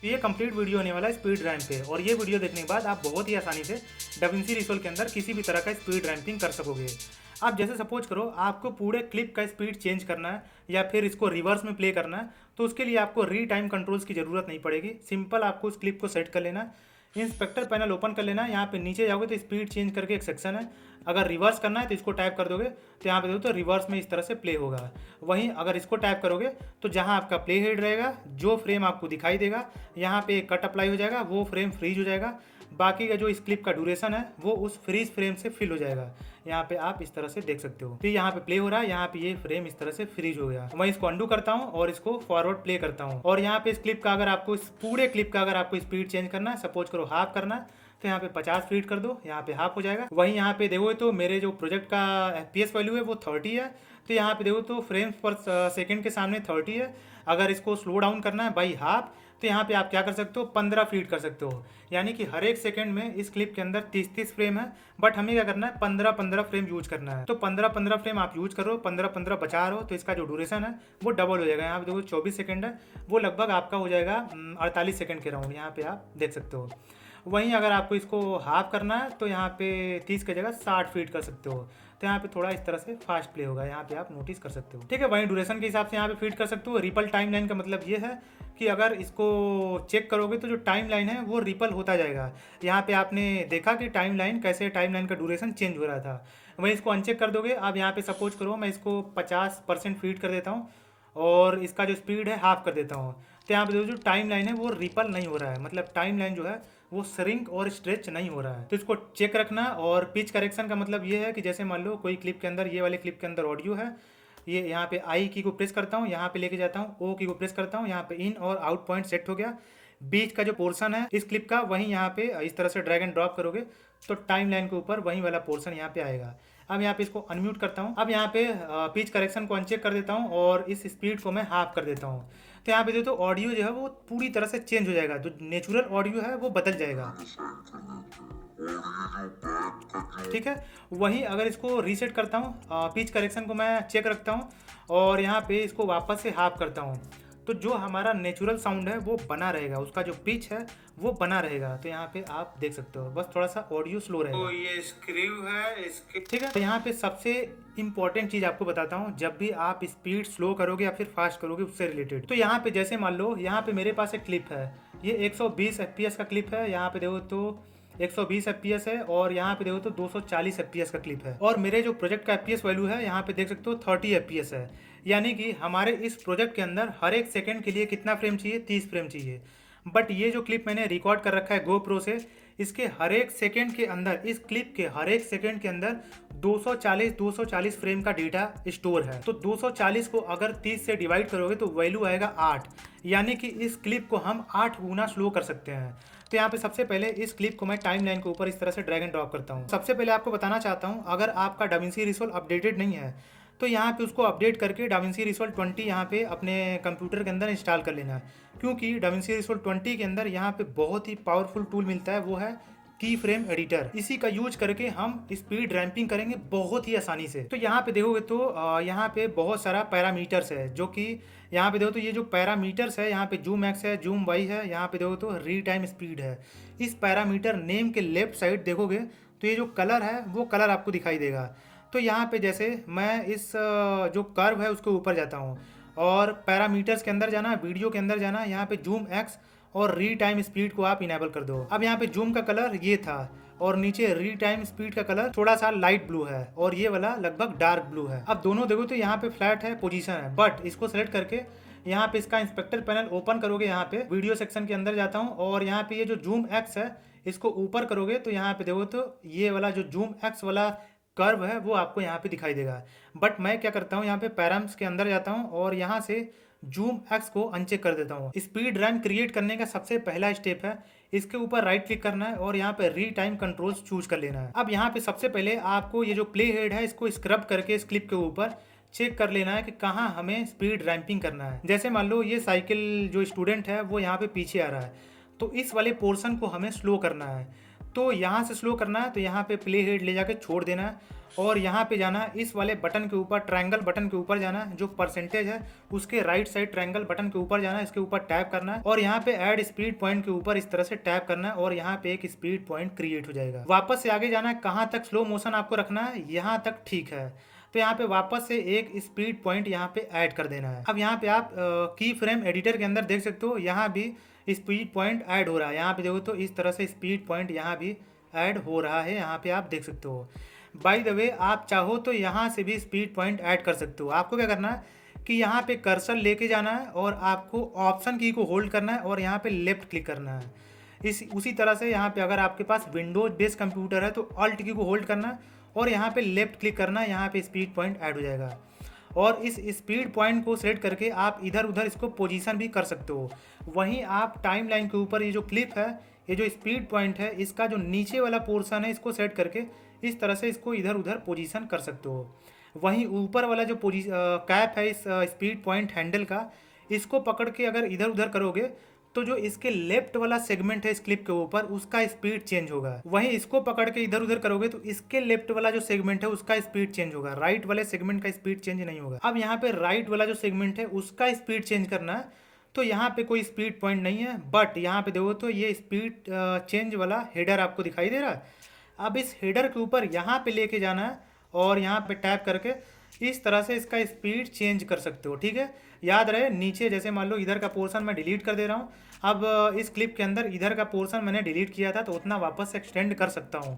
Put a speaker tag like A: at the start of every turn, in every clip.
A: तो ये complete video होने वाला है स्पीड रैम्प पे, और ये वीडियो देखने के बाद आप बहुत ही आसानी से डाविंसी रिसोल्व के अंदर किसी भी तरह का स्पीड रैम्पिंग कर सकोगे। आप जैसे सपोज करो आपको पूरे क्लिप का स्पीड चेंज करना है या फिर इसको रिवर्स में प्ले करना है, तो उसके लिए आपको री टाइम कंट्रोल्स की ज़रूरत नहीं पड़ेगी। सिंपल आपको उस क्लिप को सेट कर लेना, इंस्पेक्टर पैनल ओपन कर लेना, यहाँ पे नीचे जाओगे तो स्पीड चेंज करके एक सेक्शन है। अगर रिवर्स करना है तो इसको टाइप कर दोगे तो यहाँ पे देखो तो रिवर्स में इस तरह से प्ले होगा। वहीं अगर इसको टाइप करोगे तो जहाँ आपका प्ले हेड रहेगा, जो फ्रेम आपको दिखाई देगा, यहाँ पे कट अप्लाई हो जाएगा, वो फ्रेम फ्रीज हो जाएगा। बाकी का जो इस क्लिप का ड्यूरेशन है वो उस फ्रीज फ्रेम से फिल हो जाएगा। यहाँ पे आप इस तरह से देख सकते हो। फिर यहाँ पे प्ले हो रहा है, यहाँ पे ये फ्रेम इस तरह से फ्रीज हो गया। मैं इसको अंडू करता हूँ और इसको फॉरवर्ड प्ले करता हूँ। और यहाँ पे इस क्लिप का अगर आपको, इस पूरे क्लिप का अगर आपको स्पीड चेंज करना है, सपोज करो हाफ करना है, तो यहाँ पे 50 फीट कर दो, यहाँ पे हाफ हो जाएगा। वहीं यहाँ पे देखो तो मेरे जो प्रोजेक्ट का FPS वैल्यू है वो 30 है, तो यहाँ पे देखो तो फ्रेम्स पर सेकेंड के सामने 30 है। अगर इसको स्लो डाउन करना है बाई हाफ, तो यहाँ पे आप क्या कर सकते हो, 15 फीट कर सकते हो। यानी कि हर एक सेकंड में इस क्लिप के अंदर 30-30 फ्रेम है, बट हमें क्या करना है, 15-15 फ्रेम यूज करना है। तो 15-15 फ्रेम आप यूज करो, 15-15 बचा रहे हो, तो इसका जो ड्यूरेशन है वो डबल हो जाएगा। यहाँ पे देखो 24 सेकंड है, वो लगभग आपका हो जाएगा 48 सेकंड के राउंड, यहाँ पे आप देख सकते हो। वहीं अगर आपको इसको हाफ करना है तो यहाँ पे 30 की जगह 60 फीट कर सकते हो, तो यहाँ पे थोड़ा इस तरह से फास्ट प्ले होगा, यहाँ पे आप नोटिस कर सकते हो। ठीक है, वहीं ड्यूरेशन के हिसाब से यहाँ पे फीट कर सकते हो। रिपल टाइम लाइन का मतलब ये है कि अगर इसको चेक करोगे तो जो टाइम लाइन है वो रिपल होता जाएगा। यहाँ पे आपने देखा कि टाइम लाइन कैसे, टाइम लाइन का ड्यूरेशन चेंज हो रहा था। वहीं इसको अनचेक कर दोगे। अब यहाँ पे सपोज करो मैं इसको 50% फीट कर देता हूँ और इसका जो स्पीड है हाफ कर देता हूँ, तो यहाँ पे जो टाइम लाइन है वो रिपल नहीं हो रहा है, मतलब टाइम लाइन जो है वो श्रिंक और स्ट्रेच नहीं हो रहा है। तो इसको चेक रखना। और पिच करेक्शन का मतलब ये है कि जैसे मान लो कोई क्लिप के अंदर, ये वाले क्लिप के अंदर ऑडियो है, ये यहाँ पे आई की को प्रेस करता हूँ, यहाँ पे लेके जाता हूँ, ओ की को प्रेस करता हूँ, यहाँ पे इन और आउट पॉइंट सेट हो गया। बीच का जो पोर्शन है इस क्लिप का, वहीं यहाँ पे इस तरह से ड्रैग एंड ड्रॉप करोगे तो टाइम लाइन के ऊपर वहीं वाला पोर्शन यहाँ पे आएगा। अब यहाँ पे इसको अनम्यूट करता हूँ। अब यहाँ पे पिच करेक्शन को अनचेक कर देता हूँ और इस स्पीड को मैं हाफ कर देता हूँ, तो यहाँ पे देखो तो ऑडियो जो है वो पूरी तरह से चेंज हो जाएगा, जो नेचुरल ऑडियो है वो बदल जाएगा। ठीक है, वहीं अगर इसको रीसेट करता हूँ, पिच करेक्शन को मैं चेक रखता हूँ और यहाँ पे इसको वापस से हाफ करता हूँ, तो जो हमारा नेचुरल साउंड है वो बना रहेगा, उसका जो पिच है वो बना रहेगा। तो यहाँ पे आप देख सकते हो, बस थोड़ा सा ऑडियो स्लो रहेगा। तो ये स्क्रू है इसके, ठीक है। तो यहाँ पे सबसे इंपॉर्टेंट चीज़ आपको बताता हूँ, जब भी आप स्पीड स्लो करोगे या फिर फास्ट करोगे उससे रिलेटेड, तो यहाँ पे जैसे मान लो यहाँ पे मेरे पास एक क्लिप है, ये 120 FPS का क्लिप है, यहाँ पे देखो तो 120 FPS है, और यहाँ पे देखो तो 240 FPS का क्लिप है, और मेरे जो प्रोजेक्ट का FPS वैल्यू है यहाँ पे देख सकते हो 30 FPS है। यानी कि हमारे इस प्रोजेक्ट के अंदर हर एक सेकंड के लिए कितना फ्रेम चाहिए, 30 फ्रेम चाहिए। बट ये जो क्लिप मैंने रिकॉर्ड कर रखा है GoPro से, इसके हर एक सेकंड के अंदर, इस क्लिप के हर एक सेकंड के अंदर 240 फ्रेम का डेटा स्टोर है। तो 240 को अगर 30 से डिवाइड करोगे तो वैल्यू आएगा 8, यानी कि इस क्लिप को हम 8 गुना स्लो कर सकते हैं। तो यहाँ पे सबसे पहले इस क्लिप को मैं टाइम लाइन के ऊपर इस तरह से ड्रैग एंड ड्रॉप करता हूँ। सबसे पहले आपको बताना चाहता हूँ, अगर आपका डाविंसी रिसोल्व अपडेटेड नहीं है तो यहाँ पे उसको अपडेट करके डाविंसी रिसोल्व 20 यहाँ पे अपने कंप्यूटर के अंदर इंस्टॉल कर लेना है, क्योंकि डाविंसी रिसोल्व 20 के अंदर यहाँ पे बहुत ही पावरफुल टूल मिलता है, वो है की फ्रेम एडिटर। इसी का यूज करके हम स्पीड रैंपिंग करेंगे बहुत ही आसानी से। तो यहाँ पे देखोगे तो यहाँ पे बहुत सारा पैरामीटर्स है, जो कि यहाँ पे देखो तो ये जो पैरामीटर्स है, यहाँ पे जूम एक्स है, जूम वाई है, यहाँ पे देखो तो री टाइम स्पीड है। इस पैरामीटर नेम के लेफ्ट साइड देखोगे तो ये जो कलर है वो कलर आपको दिखाई देगा। तो यहाँ पे जैसे मैं इस जो कर्व है उसके ऊपर जाता हूँ और पैरामीटर्स के अंदर जाना, वीडियो के अंदर जाना, यहाँ पे जूम एक्स और री टाइम स्पीड को आप इनेबल कर दो। अब यहाँ पे जूम का कलर ये था और नीचे री टाइम स्पीड का कलर थोड़ा सा लाइट ब्लू है और ये वाला लगभग डार्क ब्लू है। अब दोनों देखो तो यहाँ पे फ्लैट है, पोजीशन है, बट इसको सेलेक्ट करके यहाँ पे इसका इंस्पेक्टर पैनल ओपन करोगे, यहाँ पे वीडियो सेक्शन के अंदर जाता हूँ और यहाँ पे ये जो जूम एक्स है इसको ऊपर करोगे तो यहाँ पे देखो तो ये वाला जो जूम एक्स वाला कर्व है वो आपको यहाँ पे दिखाई देगा। बट मैं क्या करता हूँ, यहाँ पे पैराम्स के अंदर जाता हूँ और यहाँ से जूम एक्स को अनचेक कर देता हूँ। स्पीड रैम क्रिएट करने का सबसे पहला स्टेप है, इसके ऊपर राइट क्लिक करना है और यहाँ पे री टाइम कंट्रोल्स चूज कर लेना है। अब यहाँ पे सबसे पहले आपको ये जो प्ले हेड है इसको स्क्रब करके इस क्लिप के ऊपर चेक कर लेना है कि कहाँ हमें स्पीड रैंपिंग करना है। जैसे मान लो ये साइकिल जो स्टूडेंट है वो यहाँ पे पीछे आ रहा है, तो इस वाले पोर्शन को हमें स्लो करना है। तो यहाँ से स्लो करना है तो यहाँ पे प्ले हेड ले जाके छोड़ देना है और यहाँ पे जाना है इस वाले बटन के ऊपर, ट्रायंगल बटन के ऊपर जाना है, जो परसेंटेज है उसके राइट साइड ट्रायंगल बटन के ऊपर जाना है, इसके ऊपर टैप करना है और यहाँ पे ऐड स्पीड पॉइंट के ऊपर इस तरह से टैप करना है और यहाँ पे एक स्पीड पॉइंट क्रिएट हो जाएगा। वापस से आगे जाना है, कहाँ तक स्लो मोशन आपको रखना है, यहाँ तक, ठीक है। तो यहाँ पे वापस से एक स्पीड पॉइंट यहाँ पे ऐड कर देना है। अब यहाँ पे आप की फ्रेम एडिटर के अंदर देख सकते हो, यहाँ भी स्पीड पॉइंट ऐड हो रहा है। यहाँ पे देखो तो इस तरह से स्पीड पॉइंट यहाँ भी ऐड हो रहा है, यहाँ पे आप देख सकते हो। बाय द वे आप चाहो तो यहाँ से भी स्पीड पॉइंट ऐड कर सकते हो। आपको क्या करना है कि यहाँ पे कर्सर लेके जाना है और आपको ऑप्शन की को होल्ड करना है और यहाँ पे लेफ्ट क्लिक करना है। उसी तरह से यहाँ पे अगर आपके पास विंडोज बेस्ड कंप्यूटर है तो ऑल्ट की को होल्ड करना है और यहाँ पे लेफ्ट क्लिक करना है, यहाँ पे स्पीड पॉइंट ऐड हो जाएगा। और इस स्पीड पॉइंट को सेलेक्ट करके आप इधर उधर इसको पोजीशन भी कर सकते हो। वहीं आप टाइम लाइन के ऊपर ये जो क्लिप है, ये जो स्पीड पॉइंट है, इसका जो नीचे वाला पोर्शन है इसको सेट करके इस तरह से इसको इधर उधर पोजीशन कर सकते हो। वहीं ऊपर वाला जो कैप है इस स्पीड पॉइंट हैंडल का, इसको पकड़ के अगर इधर उधर करोगे तो जो इसके लेफ्ट वाला सेगमेंट है इस क्लिप के ऊपर, उसका स्पीड चेंज होगा। वहीं इसको पकड़ के इधर उधर करोगे तो इसके लेफ्ट वाला जो सेगमेंट है उसका स्पीड चेंज होगा, राइट वाले सेगमेंट का स्पीड चेंज नहीं होगा। अब यहाँ पे राइट वाला जो सेगमेंट है उसका स्पीड चेंज करना है तो यहाँ पे कोई स्पीड पॉइंट नहीं है, बट यहाँ पे देखो तो ये स्पीड चेंज वाला हेडर आपको दिखाई दे रहा है। अब इस हेडर के ऊपर यहाँ पे लेके जाना है और यहाँ पे टैप करके इस तरह से इसका स्पीड चेंज कर सकते हो, ठीक है। याद रहे नीचे जैसे मान लो इधर का पोर्शन मैं डिलीट कर दे रहा हूँ, अब इस क्लिप के अंदर इधर का पोर्शन मैंने डिलीट किया था तो उतना वापस से एक्सटेंड कर सकता हूँ।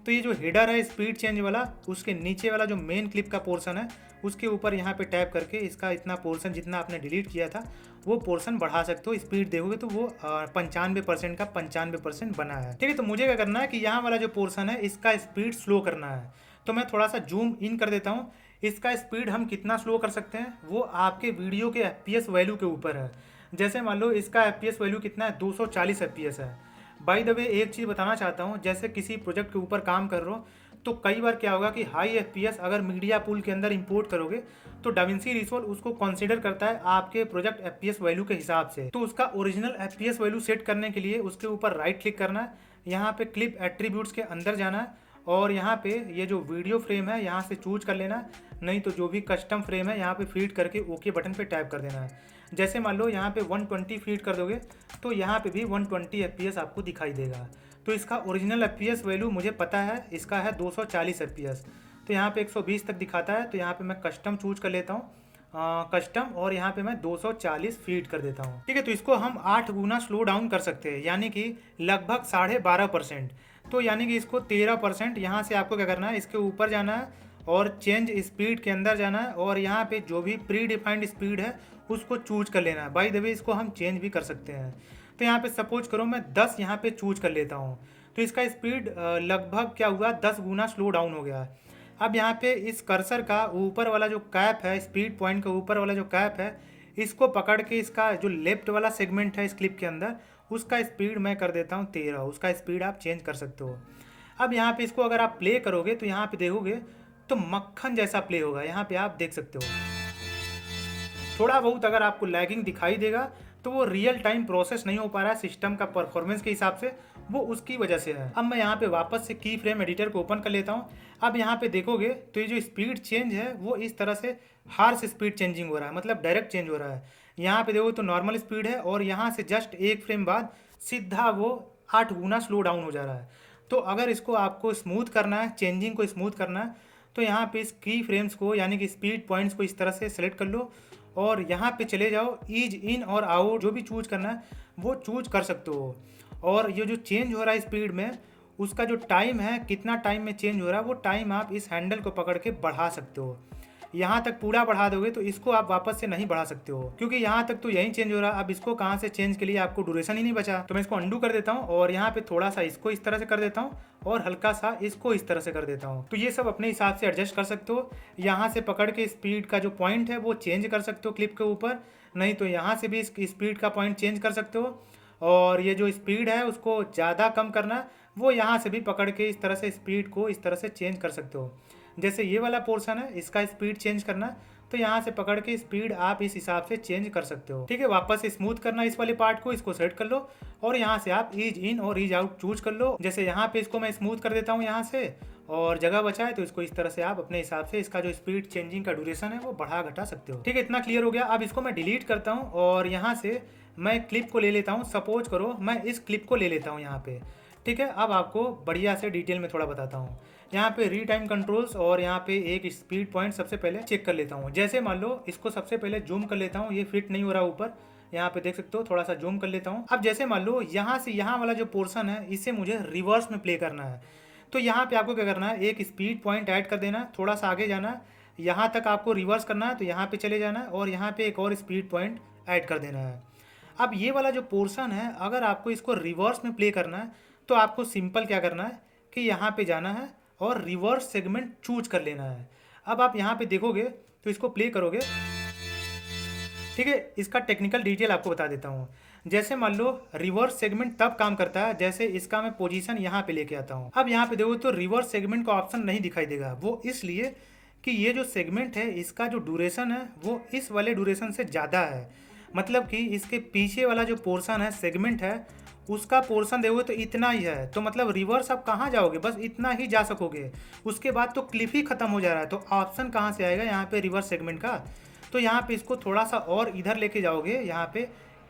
A: तो ये जो हेडर है स्पीड चेंज वाला, उसके नीचे वाला जो मेन क्लिप का पोर्शन है उसके ऊपर यहाँ पे टैप करके इसका इतना पोर्शन जितना आपने डिलीट किया था वो पोर्शन बढ़ा सकते हो। स्पीड देखोगे तो वो 95% का 95% बना है, ठीक है। तो मुझे क्या करना है कि यहाँ वाला जो पोर्शन है इसका स्पीड स्लो करना है। तो मैं थोड़ा सा जूम इन कर देता हूँ। इसका स्पीड हम कितना स्लो कर सकते हैं वो आपके वीडियो के FPS वैल्यू के ऊपर है। जैसे मान लो इसका FPS वैल्यू कितना है, 240 FPS है। बाय द वे एक चीज़ बताना चाहता हूँ, जैसे किसी प्रोजेक्ट के ऊपर काम कर रहे हो तो कई बार क्या होगा कि हाई FPS अगर मीडिया पूल के अंदर इंपोर्ट करोगे तो डाविंसी रिसोल्व उसको कंसीडर करता है आपके प्रोजेक्ट FPS वैल्यू के हिसाब से। तो उसका ओरिजिनल FPS वैल्यू सेट करने के लिए उसके ऊपर राइट क्लिक करना है, यहाँ पे क्लिप एट्रीब्यूट्स के अंदर जाना है और यहाँ पे ये जो वीडियो फ्रेम है यहाँ से चूज कर लेना, नहीं तो जो भी कस्टम फ्रेम है यहाँ पे फीड करके ओके बटन पे टैप कर देना है। जैसे मान लो यहाँ पे 120 फीड कर दोगे तो यहाँ पे भी 120 FPS आपको दिखाई देगा। तो इसका ओरिजिनल FPS वैल्यू मुझे पता है, इसका है 240 FPS। तो यहाँ पे 120 तक दिखाता है तो यहाँ पे मैं कस्टम चूज कर लेता हूँ, कस्टम, और यहाँ पे मैं 240 फीड कर देता हूँ, ठीक है। तो इसको हम 8 गुना स्लो डाउन कर सकते हैं, यानी कि लगभग 12.5%। तो यानी कि इसको 13%। यहाँ से आपको क्या करना है, इसके ऊपर जाना है और चेंज स्पीड के अंदर जाना है और यहाँ पे जो भी प्री डिफाइंड स्पीड है उसको चूज कर लेना है। बाय द वे इसको हम चेंज भी कर सकते हैं। तो यहाँ पे सपोज करो मैं 10 यहाँ पे चूज कर लेता हूँ तो इसका स्पीड लगभग क्या हुआ, 10 गुना स्लो डाउन हो गया। अब यहाँ पे इस कर्सर का ऊपर वाला जो कैप है, स्पीड पॉइंट का ऊपर वाला जो कैप है, इसको पकड़ के इसका जो लेफ्ट वाला सेगमेंट है इस क्लिप के अंदर उसका स्पीड मैं कर देता हूँ 13। उसका स्पीड आप चेंज कर सकते हो। अब यहाँ पे इसको अगर आप प्ले करोगे तो यहाँ पे देखोगे तो मक्खन जैसा प्ले होगा, यहाँ पे आप देख सकते हो। थोड़ा बहुत अगर आपको लैगिंग दिखाई देगा तो वो रियल टाइम प्रोसेस नहीं हो पा रहा है सिस्टम का परफॉर्मेंस के हिसाब से, वो उसकी वजह से है। अब मैं यहाँ पे वापस से की फ्रेम एडिटर को ओपन कर लेता हूँ। अब यहाँ पे देखोगे तो ये जो स्पीड चेंज है वो इस तरह से हार्श स्पीड चेंजिंग हो रहा है, मतलब डायरेक्ट चेंज हो रहा है। यहाँ पे देखो तो नॉर्मल स्पीड है और यहाँ से जस्ट एक फ्रेम बाद सीधा वो 8 गुना स्लो डाउन हो जा रहा है। तो अगर इसको आपको स्मूथ करना है, चेंजिंग को स्मूथ करना है, तो यहाँ पे इस की फ्रेम्स को यानी कि स्पीड पॉइंट्स को इस तरह से सेलेक्ट कर लो और यहाँ पे चले जाओ, ईज इन और आउट जो भी चूज करना है वो चूज कर सकते हो। और ये जो चेंज हो रहा है स्पीड में, उसका जो टाइम है, कितना टाइम में चेंज हो रहा है, वो टाइम आप इस हैंडल को पकड़ के बढ़ा सकते हो। यहाँ तक पूरा बढ़ा दोगे तो इसको आप वापस से नहीं बढ़ा सकते हो, क्योंकि यहाँ तक तो यही चेंज हो रहा है। अब इसको कहाँ से चेंज के लिए आपको ड्यूरेशन ही नहीं बचा। तो मैं इसको अंडू कर देता हूँ और यहाँ पे थोड़ा सा इसको इस तरह से कर देता हूँ और हल्का सा इसको इस तरह से कर देता हूँ। तो ये सब अपने हिसाब से एडजस्ट कर सकते हो। यहाँ से पकड़ के स्पीड का जो पॉइंट है वो चेंज कर सकते हो क्लिप के ऊपर, नहीं तो यहाँ से भी इस स्पीड का पॉइंट चेंज कर सकते हो। और ये जो स्पीड है उसको ज़्यादा कम करना, वो यहाँ से भी पकड़ के इस तरह से स्पीड को इस तरह से चेंज कर सकते हो। जैसे ये वाला पोर्शन है, इसका स्पीड चेंज करना तो यहाँ से पकड़ के स्पीड आप इस हिसाब से चेंज कर सकते हो। ठीक है, वापस से स्मूथ करना इस वाले पार्ट को, इसको सेट कर लो और यहाँ से आप ईज इन और ईज आउट चूज कर लो। जैसे यहाँ पे इसको मैं स्मूथ कर देता हूँ यहाँ से, और जगह बचा है तो इसको इस तरह से आप अपने हिसाब से इसका जो स्पीड चेंजिंग का ड्यूरेशन है वो बढ़ा घटा सकते हो। ठीक है, इतना क्लियर हो गया। अब इसको मैं डिलीट करता हूँ और यहाँ से मैं क्लिप को ले लेता हूँ। सपोज करो मैं इस क्लिप को ले लेता हूँ यहाँ पे। ठीक है, अब आपको बढ़िया से डिटेल में थोड़ा बताता हूँ। यहाँ पे री टाइम कंट्रोल्स और यहाँ पे एक स्पीड पॉइंट सबसे पहले चेक कर लेता हूँ। जैसे मान लो इसको सबसे पहले जूम कर लेता हूँ, ये फिट नहीं हो रहा ऊपर, यहाँ पे देख सकते हो, थोड़ा सा जूम कर लेता हूँ। अब जैसे मान लो यहाँ से यहाँ वाला जो पोर्शन है इसे मुझे रिवर्स में प्ले करना है, तो यहाँ पे आपको क्या करना है, एक स्पीड पॉइंट ऐड कर देना, थोड़ा सा आगे जाना, यहाँ तक आपको रिवर्स करना है तो यहाँ पे चले जाना और यहाँ पे एक और स्पीड पॉइंट ऐड कर देना है। अब ये वाला जो पोर्शन है अगर आपको इसको रिवर्स में प्ले करना है तो आपको सिंपल क्या करना है कि यहाँ पे जाना है और रिवर्स सेगमेंट चूज कर लेना है। अब आप यहाँ पे देखोगे तो इसको प्ले करोगे। ठीक है, इसका टेक्निकल डिटेल आपको बता देता हूँ। जैसे मान लो रिवर्स सेगमेंट तब काम करता है जैसे इसका मैं पोजीशन यहाँ पे लेके आता हूँ। अब यहाँ पे देखो तो रिवर्स सेगमेंट का ऑप्शन नहीं दिखाई देगा, वो इसलिए कि ये जो सेगमेंट है इसका जो ड्यूरेशन है वो इस वाले ड्यूरेशन से ज़्यादा है। मतलब कि इसके पीछे वाला जो पोर्शन है सेगमेंट है उसका पोर्शन देखोगे तो इतना ही है, तो मतलब रिवर्स आप कहाँ जाओगे, बस इतना ही जा सकोगे, उसके बाद तो क्लिप ही खत्म हो जा रहा है। तो ऑप्शन कहाँ से आएगा यहाँ पे रिवर्स सेगमेंट का, तो यहाँ पे इसको थोड़ा सा और इधर लेके जाओगे, यहाँ पे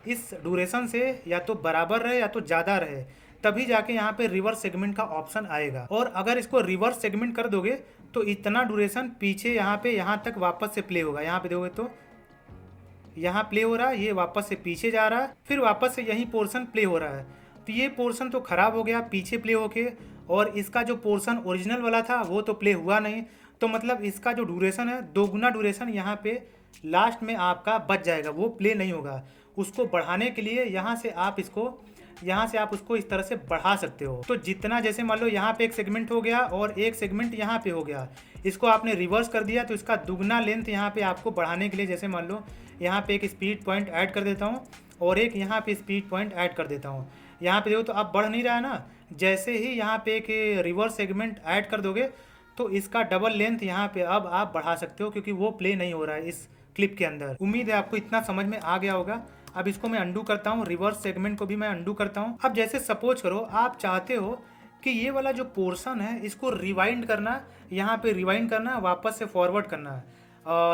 A: इस ड्यूरेशन से या तो बराबर रहे या तो ज़्यादा रहे, तभी जाके यहाँ पे रिवर्स सेगमेंट का ऑप्शन आएगा। और अगर इसको रिवर्स सेगमेंट कर दोगे तो इतना ड्यूरेशन पीछे यहाँ पे यहाँ तक वापस से प्ले होगा। यहाँ पे देखोगे तो यहाँ प्ले हो रहा है, ये वापस से पीछे जा रहा है, फिर वापस से यही पोर्शन प्ले हो रहा है। तो ये पोर्शन तो खराब हो गया पीछे प्ले होके, और इसका जो पोर्शन ओरिजिनल वाला था वो तो प्ले हुआ नहीं। तो मतलब इसका जो ड्यूरेशन है दोगुना ड्यूरेशन यहाँ पे लास्ट में आपका बच जाएगा, वो प्ले नहीं होगा। उसको बढ़ाने के लिए यहाँ से आप उसको इस तरह से बढ़ा सकते हो। तो जितना, जैसे मान लो यहाँ पे एक सेगमेंट हो गया और एक सेगमेंट यहाँ पे हो गया, इसको आपने रिवर्स कर दिया तो इसका दुगना लेंथ यहाँ पे आपको बढ़ाने के लिए, जैसे मान लो यहाँ पे एक स्पीड पॉइंट ऐड कर देता हूँ और एक यहाँ पे स्पीड पॉइंट ऐड कर देता हूँ। यहाँ पे देखो तो अब बढ़ नहीं रहा है ना, जैसे ही यहाँ पे एक रिवर्स सेगमेंट ऐड कर दोगे तो इसका डबल लेंथ यहाँ पे अब आप बढ़ा सकते हो, क्योंकि वो प्ले नहीं हो रहा है इस क्लिप के अंदर। उम्मीद है आपको इतना समझ में आ गया होगा। अब इसको मैं अंडू करता हूँ, रिवर्स सेगमेंट को भी मैं अंडू करता हूँ। अब जैसे सपोज करो आप चाहते हो कि ये वाला जो पोर्शन है इसको रिवाइंड करना, यहाँ पे रिवाइंड करना, वापस से फॉरवर्ड करना है,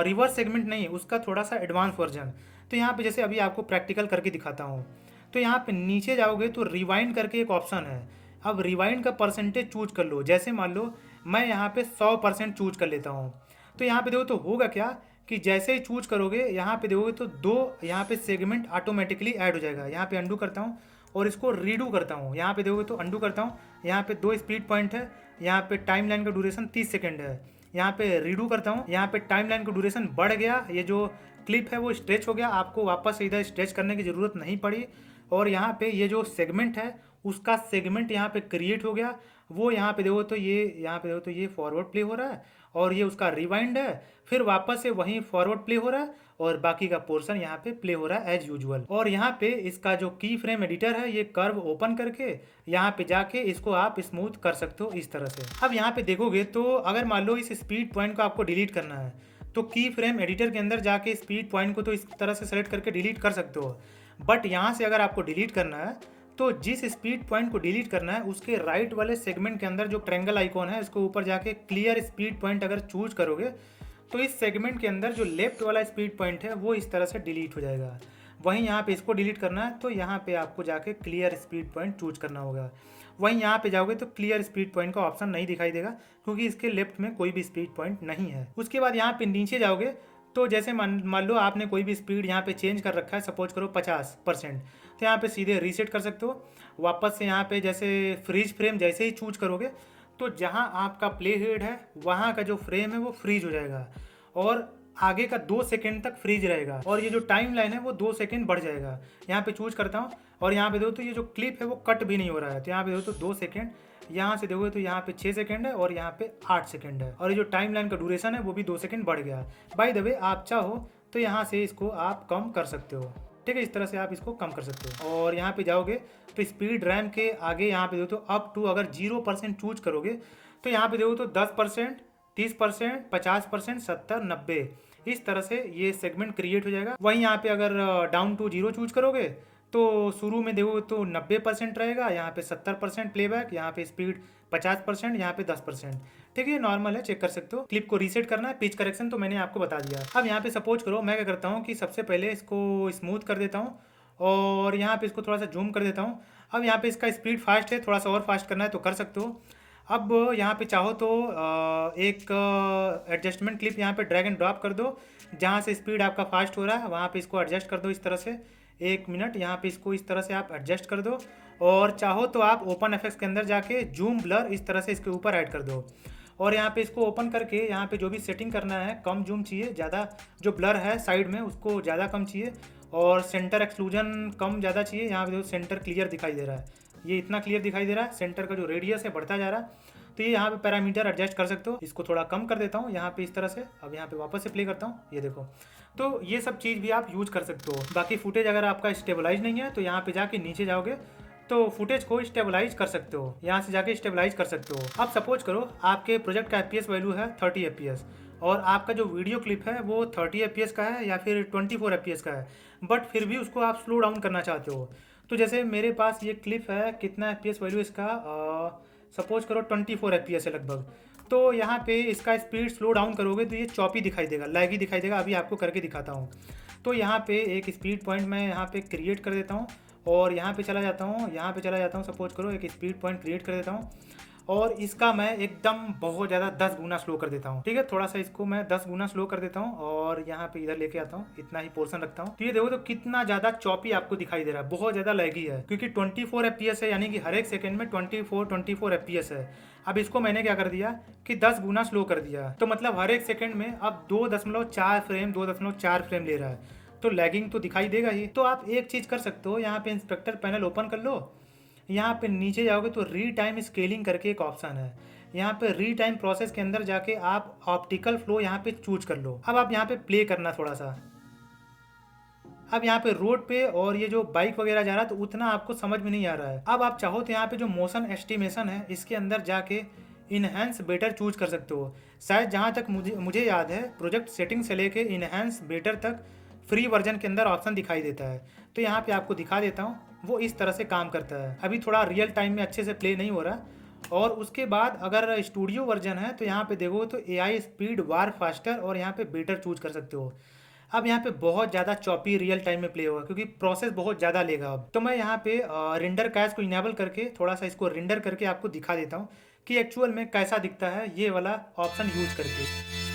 A: रिवर्स सेगमेंट नहीं, उसका थोड़ा सा एडवांस वर्जन। तो यहाँ पे जैसे अभी आपको प्रैक्टिकल करके दिखाता हूँ, तो यहाँ पे नीचे जाओगे तो रिवाइंड करके एक ऑप्शन है। अब रिवाइंड का परसेंटेज चूज कर लो, जैसे मान लो मैं यहाँ पे 100% चूज कर लेता हूँ। तो यहाँ पे देखो तो होगा क्या कि जैसे ही चूज करोगे यहाँ पे देखोगे तो दो यहाँ पे सेगमेंट ऑटोमेटिकली ऐड हो जाएगा। यहाँ पे अंडू करता हूँ और इसको रीडू करता हूँ। यहाँ पे देखोगे तो अंडू करता हूँ, यहाँ पे 2 स्पीड पॉइंट है, यहाँ पे टाइम लाइन का ड्यूरेशन 30 सेकेंड है। यहाँ पे रीडू करता हूँ, यहाँ पे टाइम लाइन का ड्यूरेशन बढ़ गया, ये जो क्लिप है वो स्ट्रेच हो गया, आपको वापस से इधर स्ट्रेच करने की ज़रूरत नहीं पड़ी। और यहाँ पे ये जो सेगमेंट है उसका सेगमेंट यहाँ पे क्रिएट हो गया, वो यहाँ पे देखो तो ये फॉरवर्ड प्ले हो रहा है और ये उसका रिवाइंड है, फिर वापस से वहीं फॉरवर्ड प्ले हो रहा है और बाकी का पोर्शन यहाँ पे प्ले हो रहा है एज यूजुअल। और यहाँ पे इसका जो की फ्रेम एडिटर है ये कर्व ओपन करके यहाँ पे जाके इसको आप स्मूथ कर सकते हो इस तरह से। अब यहाँ पे देखोगे तो अगर मान लो इस स्पीड पॉइंट को आपको डिलीट करना है तो की फ्रेम एडिटर के अंदर जाके स्पीड पॉइंट को तो इस तरह से सेलेक्ट करके डिलीट कर सकते हो। बट यहाँ से अगर आपको डिलीट करना है तो जिस स्पीड पॉइंट को डिलीट करना है उसके राइट वाले सेगमेंट के अंदर जो ट्रायंगल आइकॉन है इसको ऊपर जाके क्लियर स्पीड पॉइंट अगर चूज करोगे तो इस सेगमेंट के अंदर जो लेफ्ट वाला स्पीड पॉइंट है वो इस तरह से डिलीट हो जाएगा। वहीं यहाँ पे इसको डिलीट करना है तो यहाँ पे आपको जाके क्लियर स्पीड पॉइंट चूज करना होगा। वहीं यहाँ पे जाओगे तो क्लियर स्पीड पॉइंट का ऑप्शन नहीं दिखाई देगा क्योंकि इसके लेफ्ट में कोई भी स्पीड पॉइंट नहीं है। उसके बाद यहाँ पे नीचे जाओगे तो जैसे मान लो आपने कोई भी स्पीड यहाँ पे चेंज कर रखा है, सपोज करो 50%, तो यहाँ पे सीधे रीसेट कर सकते हो। वापस से यहाँ पे जैसे फ्रीज फ्रेम जैसे ही चूज करोगे तो जहाँ आपका प्ले हेड है वहाँ का जो फ्रेम है वो फ्रीज हो जाएगा और आगे का 2 सेकेंड तक फ्रीज रहेगा और ये जो टाइम लाइन है वो 2 सेकेंड बढ़ जाएगा। यहाँ पे चूज करता हूँ और यहाँ पे देखो तो ये जो क्लिप है वो कट भी नहीं हो रहा है, तो यहाँ पे देखो तो 2 सेकेंड, यहाँ से देखोगे तो यहाँ पे 6 सेकेंड है और यहाँ पे 8 सेकेंड है और ये जो टाइम लाइन का ड्यूरेशन है वो भी 2 सेकेंड बढ़ गया। बाय द वे आप चाहो तो यहाँ से इसको आप कम कर सकते हो, ठीक है, इस तरह से आप इसको कम कर सकते हो। और यहाँ पे जाओगे तो स्पीड रैम के आगे यहाँ पे देखो तो अप टू अगर 0% चूज करोगे तो यहाँ पे देखो तो 10%, 30%, 50%, 70, 90 इस तरह से ये सेगमेंट क्रिएट हो जाएगा। वहीं यहाँ पे अगर डाउन टू जीरो चूज करोगे तो शुरू में देखो तो 90% रहेगा, यहाँ पे 70% प्लेबैक, यहाँ पे स्पीड 50%, यहाँ पे 10%। ठीक है, ये नॉर्मल है, चेक कर सकते हो। क्लिप को रीसेट करना है, पिच करेक्शन तो मैंने आपको बता दिया। अब यहाँ पे सपोज करो मैं क्या करता हूँ कि सबसे पहले इसको स्मूथ कर देता हूँ और यहाँ पे इसको थोड़ा सा जूम कर देता हूँ। अब यहाँ पे इसका स्पीड फास्ट है, थोड़ा सा और फास्ट करना है तो कर सकते हो। अब यहाँ पे चाहो तो एक एडजस्टमेंट क्लिप यहाँ पे ड्रैग एंड ड्रॉप कर दो, जहाँ से स्पीड आपका फास्ट हो रहा है वहाँ पे इसको एडजस्ट कर दो इस तरह से। 1 मिनट यहाँ पे इसको इस तरह से आप एडजस्ट कर दो, और चाहो तो आप ओपन एफएक्स के अंदर जाके जूम ब्लर इस तरह से इसके ऊपर ऐड कर दो। और यहाँ पे इसको ओपन करके यहाँ पे जो भी सेटिंग करना है, कम जूम चाहिए, ज़्यादा जो ब्लर है साइड में उसको ज़्यादा कम चाहिए, और सेंटर एक्सक्लूजन कम ज़्यादा चाहिए। यहाँ पे जो सेंटर क्लियर दिखाई दे रहा है, ये इतना क्लियर दिखाई दे रहा है, सेंटर का जो रेडियस है बढ़ता जा रहा है। तो ये यहाँ पे पैरामीटर एडजस्ट कर सकते हो। इसको थोड़ा कम कर देता हूँ यहाँ पे इस तरह से। अब यहाँ पे वापस से प्ले करता हूँ, ये देखो। तो ये सब चीज़ भी आप यूज कर सकते हो। बाकी फुटेज अगर आपका स्टेबलाइज नहीं है तो यहाँ पे जाके नीचे जाओगे तो फुटेज को स्टेबलाइज कर सकते हो, यहाँ से जाके स्टेबलाइज कर सकते हो। अब सपोज करो आपके प्रोजेक्ट का FPS वैल्यू है 30 FPS और आपका जो वीडियो क्लिप है वो 30 FPS का है या फिर 24 FPS का है, बट फिर भी उसको आप स्लो डाउन करना चाहते हो। तो जैसे मेरे पास ये क्लिप है, कितना FPS वैल्यू इसका, सपोज करो 24 FPS है लगभग। तो यहाँ पे इसका स्पीड स्लो डाउन करोगे तो ये चॉपी दिखाई देगा, लैगी दिखाई देगा। अभी आपको करके दिखाता हूँ। तो यहाँ पे एक स्पीड पॉइंट मैं यहाँ पे क्रिएट कर देता हूँ और यहाँ पे चला जाता हूँ, यहाँ पे चला जाता हूँ। सपोज करो एक स्पीड पॉइंट क्रिएट कर देता हूँ और इसका मैं एकदम बहुत ज़्यादा 10 गुना स्लो कर देता हूँ। ठीक है, थोड़ा सा इसको मैं 10 गुना स्लो कर देता हूँ और यहाँ पे इधर लेके आता हूँ, इतना ही पोर्शन रखता हूँ। तो ये देखो तो कितना ज़्यादा चॉपी आपको दिखाई दे रहा है, बहुत ज़्यादा लैगी है, क्योंकि 24 FPS है, यानी कि हर एक सेकेंड में 24 FPS है। अब इसको मैंने क्या कर दिया कि 10 गुना स्लो कर दिया, तो मतलब हर एक सेकेंड में अब 2.4 फ्रेम ले रहा है। तो लैगिंग तो दिखाई देगा ही। तो आप एक चीज़ कर सकते हो, यहाँ पे इंस्पेक्टर पैनल ओपन कर लो, यहाँ पे नीचे जाओगे तो री टाइम स्केलिंग करके एक ऑप्शन है। यहाँ पे री टाइम प्रोसेस के अंदर जाके आप ऑप्टिकल फ्लो यहाँ पे चूज कर लो। अब आप यहाँ पे प्ले करना थोड़ा सा। अब यहाँ पे रोड पे और ये जो बाइक वगैरह जा रहा है तो उतना आपको समझ में नहीं आ रहा है। अब आप चाहो तो यहाँ पे जो मोशन एस्टिमेशन है इसके अंदर जाके इनहेंस बेटर चूज कर सकते हो। शायद जहाँ तक मुझे याद है, प्रोजेक्ट सेटिंग से लेके इनहेंस बेटर तक फ्री वर्जन के अंदर ऑप्शन दिखाई देता है। तो यहाँ पे आपको दिखा देता हूँ, वो इस तरह से काम करता है। अभी थोड़ा रियल टाइम में अच्छे से प्ले नहीं हो रहा। और उसके बाद अगर स्टूडियो वर्जन है तो यहाँ पे देखो तो AI स्पीड वार फास्टर और यहाँ पे बेटर चूज कर सकते हो। अब यहाँ पे बहुत ज़्यादा चॉपी रियल टाइम में प्ले होगा क्योंकि प्रोसेस बहुत ज़्यादा लेगा। अब तो मैं यहाँ पे रेंडर कैश को इनेबल करके थोड़ा सा इसको रेंडर करके आपको दिखा देता हूँ कि एक्चुअल में कैसा दिखता है ये वाला ऑप्शन यूज करके।